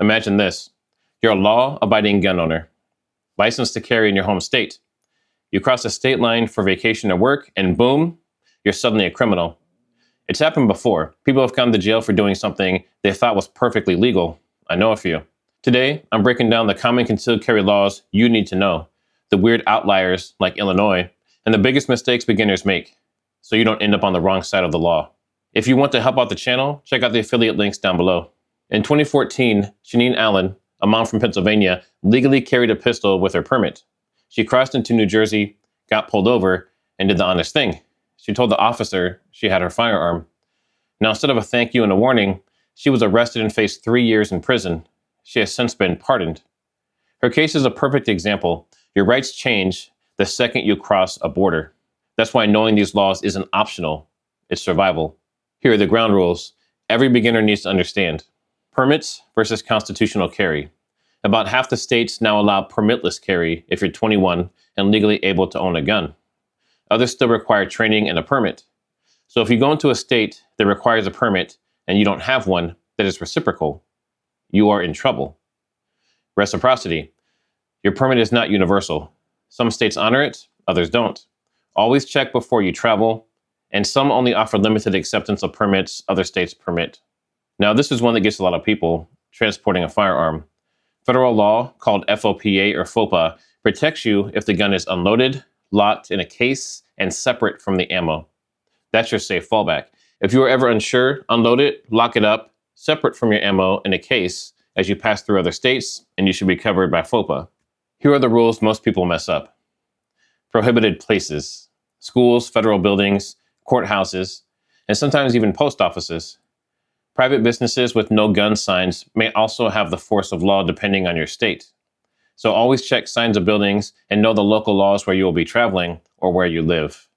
Imagine this. You're a law-abiding gun owner, licensed to carry in your home state. You cross a state line for vacation or work, and boom, you're suddenly a criminal. It's happened before. People have gone to jail for doing something they thought was perfectly legal. I know a few. Today, I'm breaking down the common concealed carry laws you need to know, the weird outliers like Illinois, and the biggest mistakes beginners make, so you don't end up on the wrong side of the law. If you want to help out the channel, check out the affiliate links down below. In 2014, Shanine Allen, a mom from Pennsylvania, legally carried a pistol with her permit. She crossed into New Jersey, got pulled over, and did the honest thing. She told the officer she had her firearm. Now, instead of a thank you and a warning, she was arrested and faced 3 years in prison. She has since been pardoned. Her case is a perfect example. Your rights change the second you cross a border. That's why knowing these laws isn't optional, it's survival. Here are the ground rules every beginner needs to understand. Permits versus constitutional carry. About half the states now allow permitless carry if you're 21 and legally able to own a gun. Others still require training and a permit. So if you go into a state that requires a permit and you don't have one that is reciprocal, you are in trouble. Reciprocity. Your permit is not universal. Some states honor it, others don't. Always check before you travel, and some only offer limited acceptance of permits other states permit. Now, this is one that gets a lot of people transporting a firearm. Federal law, called FOPA or FOPA, protects you if the gun is unloaded, locked in a case, and separate from the ammo. That's your safe fallback. If you are ever unsure, unload it, lock it up, separate from your ammo in a case as you pass through other states, and you should be covered by FOPA. Here are the rules most people mess up. Prohibited places. Schools, federal buildings, courthouses, and sometimes even post offices. Private businesses with no gun signs may also have the force of law depending on your state. So always check signs of buildings and know the local laws where you will be traveling or where you live.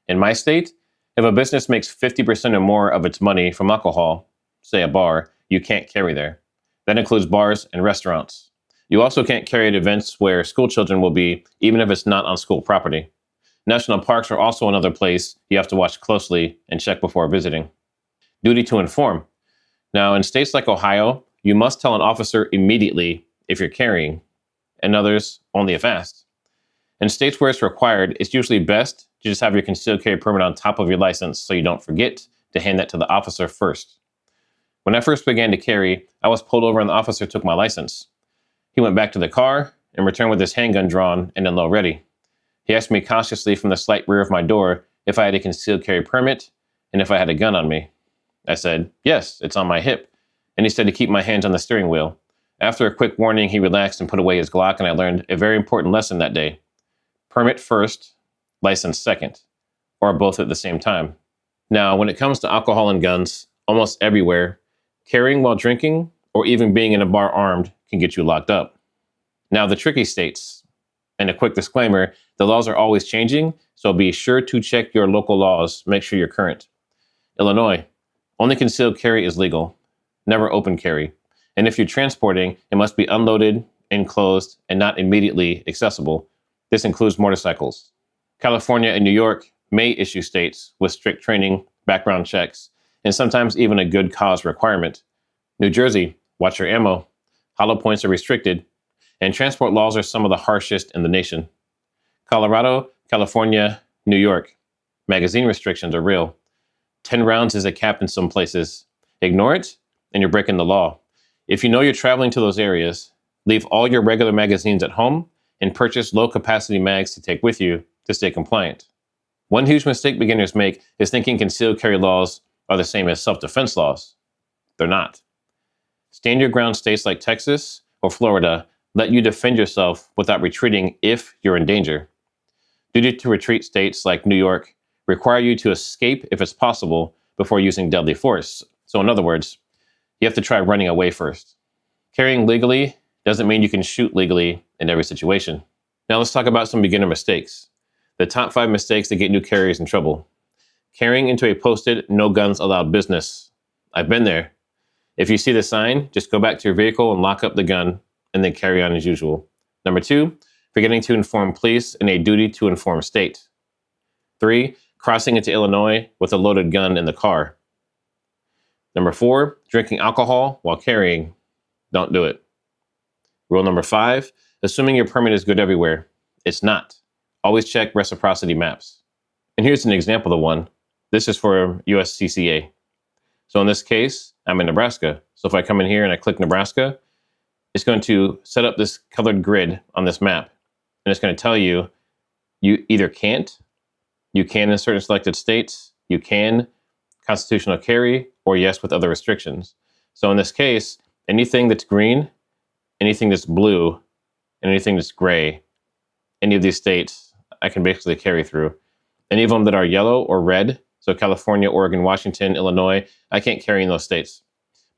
In my state, if a business makes 50% or more of its money from alcohol, say a bar, you can't carry there. That includes bars and restaurants. You also can't carry at events where school children will be, even if it's not on school property. National parks are also another place you have to watch closely and check before visiting. Duty to inform. Now, in states like Ohio, you must tell an officer immediately if you're carrying, and others only if asked. In states where it's required, it's usually best to just have your concealed carry permit on top of your license so you don't forget to hand that to the officer first. When I first began to carry, I was pulled over and the officer took my license. He went back to the car and returned with his handgun drawn and in low ready. He asked me cautiously from the slight rear of my door if I had a concealed carry permit and if I had a gun on me. I said, yes, it's on my hip. And he said to keep my hands on the steering wheel. After a quick warning, he relaxed and put away his Glock, and I learned a very important lesson that day. Permit first, license second, or both at the same time. Now, when it comes to alcohol and guns, almost everywhere, carrying while drinking or even being in a bar armed can get you locked up. Now, the tricky states, and a quick disclaimer, the laws are always changing, so be sure to check your local laws, make sure you're current. Illinois, only concealed carry is legal, never open carry. And if you're transporting, it must be unloaded, enclosed, and not immediately accessible. This includes motorcycles. California and New York may issue states with strict training, background checks, and sometimes even a good cause requirement. New Jersey, watch your ammo. Hollow points are restricted, and transport laws are some of the harshest in the nation. Colorado, California, New York, magazine restrictions are real. 10 rounds is a cap in some places. Ignore it, and you're breaking the law. If you know you're traveling to those areas, leave all your regular magazines at home and purchase low-capacity mags to take with you to stay compliant. One huge mistake beginners make is thinking concealed carry laws are the same as self-defense laws. They're not. Stand your ground states like Texas or Florida let you defend yourself without retreating if you're in danger. Duty to retreat states like New York require you to escape if it's possible before using deadly force. So in other words, you have to try running away first. Carrying legally doesn't mean you can shoot legally in every situation. Now let's talk about some beginner mistakes. The top 5 mistakes that get new carriers in trouble. Carrying into a posted no guns allowed business. I've been there. If you see the sign, just go back to your vehicle and lock up the gun and then carry on as usual. Number 2, forgetting to inform police in a duty to inform state. 3, crossing into Illinois with a loaded gun in the car. Number 4, drinking alcohol while carrying. Don't do it. Rule number 5, assuming your permit is good everywhere. It's not. Always check reciprocity maps. And here's an example of one. This is for USCCA. So in this case, I'm in Nebraska. So if I come in here and I click Nebraska, it's going to set up this colored grid on this map. And it's going to tell you, you either can't, you can in certain selected states, you can constitutional carry, or yes with other restrictions. So in this case, anything that's green, anything that's blue, and anything that's gray, any of these states, I can basically carry through. Any of them that are yellow or red, so California, Oregon, Washington, Illinois, I can't carry in those states.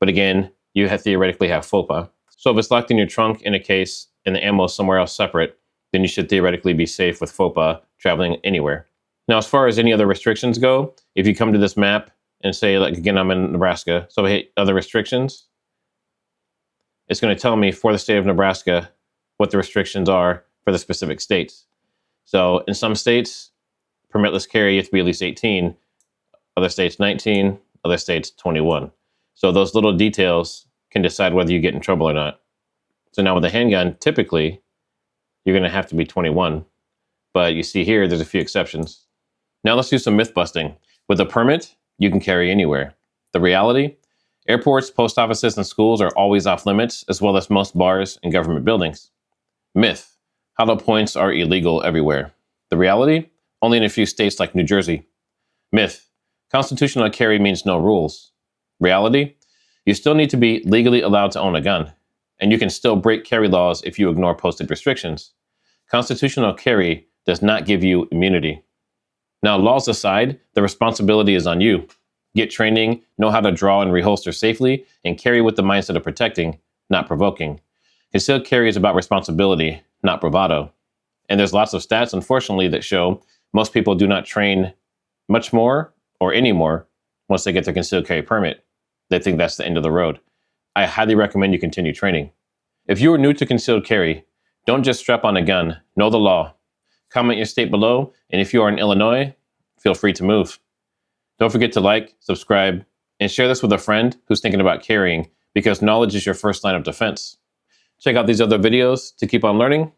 But again, you theoretically have FOPA. So if it's locked in your trunk in a case and the ammo is somewhere else separate, then you should theoretically be safe with FOPA traveling anywhere. Now, as far as any other restrictions go, if you come to this map and say, like, again, I'm in Nebraska, so I hit other restrictions, it's going to tell me for the state of Nebraska what the restrictions are for the specific states. So in some states, permitless carry, you have to be at least 18. Other states, 19. Other states, 21. So those little details can decide whether you get in trouble or not. So now with a handgun, typically, you're going to have to be 21. But you see here, there's a few exceptions. Now let's do some myth busting. With a permit, you can carry anywhere. The reality? Airports, post offices, and schools are always off limits, as well as most bars and government buildings. Myth: hollow points are illegal everywhere. The reality? Only in a few states like New Jersey. Myth: constitutional carry means no rules. Reality? You still need to be legally allowed to own a gun, and you can still break carry laws if you ignore posted restrictions. Constitutional carry does not give you immunity. Now, laws aside, the responsibility is on you. Get training, know how to draw and reholster safely, and carry with the mindset of protecting, not provoking. Concealed carry is about responsibility, not bravado. And there's lots of stats, unfortunately, that show most people do not train much more or any more once they get their concealed carry permit. They think that's the end of the road. I highly recommend you continue training. If you are new to concealed carry, don't just strap on a gun, know the law. Comment your state below, and if you are in Illinois, feel free to move. Don't forget to like, subscribe, and share this with a friend who's thinking about carrying, because knowledge is your first line of defense. Check out these other videos to keep on learning,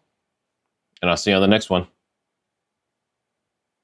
and I'll see you on the next one.